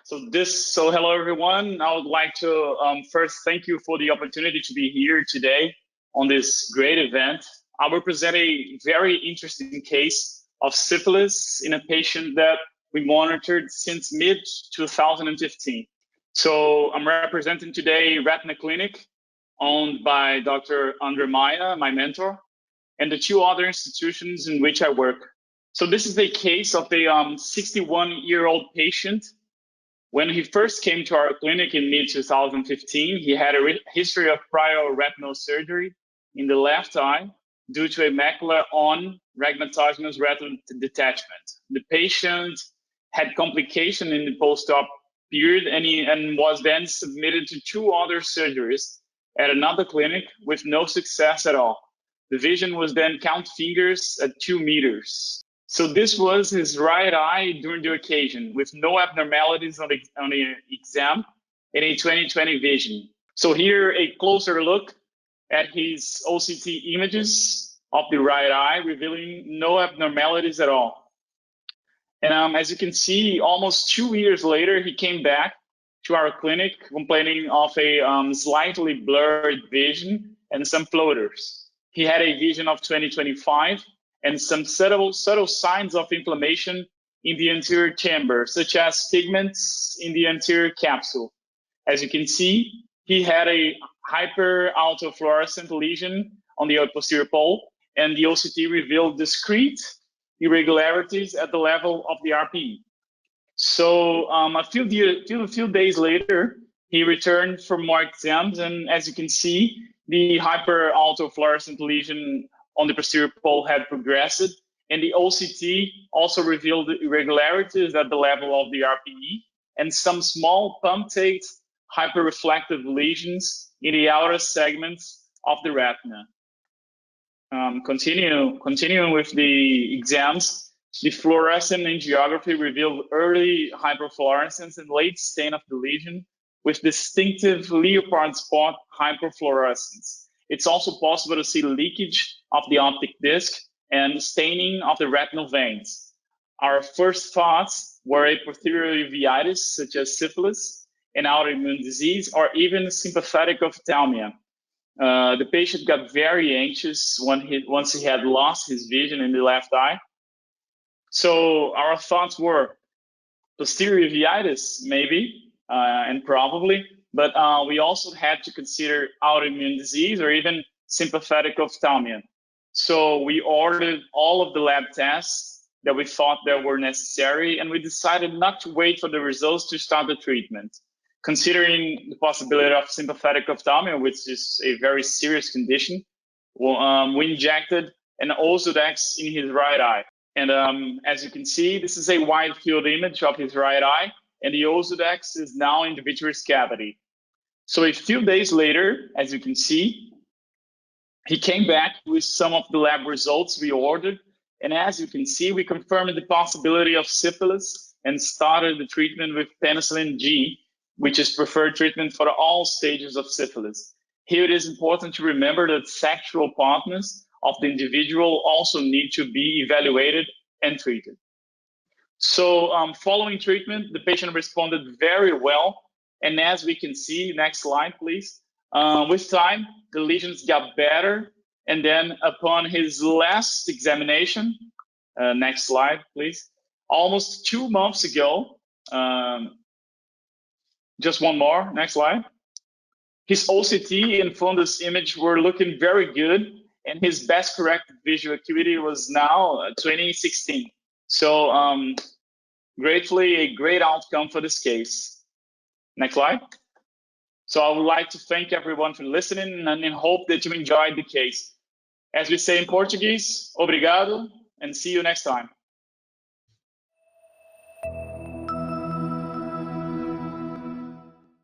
So hello everyone. I would like to first thank you for the opportunity to be here today on this great event. I will present a very interesting case of syphilis in a patient that we monitored since mid-2015. So I'm representing today Retina Clinic, owned by Dr. André Maia, my mentor, and the two other institutions in which I work. So this is a case of a 61-year-old patient. When he first came to our clinic in mid-2015, he had a history of prior retinal surgery in the left eye due to a macular on rhegmatogenous retinal detachment. The patient had complication in the post-op period and was then submitted to two other surgeries at another clinic with no success at all. The vision was then count fingers at 2 meters. So this was his right eye during the occasion with no abnormalities on the exam and a 20/20 vision. So here a closer look at his OCT images of the right eye, revealing no abnormalities at all. And as you can see, almost 2 years later, he came back to our clinic complaining of a slightly blurred vision and some floaters. He had a vision of 20/25 and some subtle signs of inflammation in the anterior chamber, such as pigments in the anterior capsule. As you can see, he had a hyper-autofluorescent lesion on the posterior pole, and the OCT revealed discrete irregularities at the level of the RPE. So a few days later, he returned for more exams, and as you can see, the hyper-autofluorescent lesion on the posterior pole had progressed, and the OCT also revealed irregularities at the level of the RPE and some small punctate hyperreflective lesions in the outer segments of the retina. Continuing with the exams, the fluorescent angiography revealed early hyperfluorescence and late stain of the lesion with distinctive leopard spot hyperfluorescence. It's also possible to see leakage of the optic disc and staining of the retinal veins. Our first thoughts were a posterior uveitis, such as syphilis, an autoimmune disease, or even sympathetic ophthalmia. The patient got very anxious once he had lost his vision in the left eye. So our thoughts were posterior uveitis, maybe, and probably, but we also had to consider autoimmune disease or even sympathetic ophthalmia. So we ordered all of the lab tests that we thought that were necessary, and we decided not to wait for the results to start the treatment. Considering the possibility of sympathetic ophthalmia, which is a very serious condition, we injected an Ozurdex in his right eye. And as you can see, this is a wide field image of his right eye, and the Ozurdex is now in the vitreous cavity. So a few days later, as you can see, he came back with some of the lab results we ordered. And as you can see, we confirmed the possibility of syphilis and started the treatment with penicillin G, which is preferred treatment for all stages of syphilis. Here it is important to remember that sexual partners of the individual also need to be evaluated and treated. So following treatment, the patient responded very well. And as we can see, next slide, please. With time, the lesions got better. And then upon his last examination, next slide, please. Almost 2 months ago, just one more, next slide. His OCT and fundus image were looking very good, and his best corrected visual acuity was now 20/16. So gratefully, a great outcome for this case. Next slide. So I would like to thank everyone for listening and hope that you enjoyed the case. As we say in Portuguese, obrigado, and see you next time.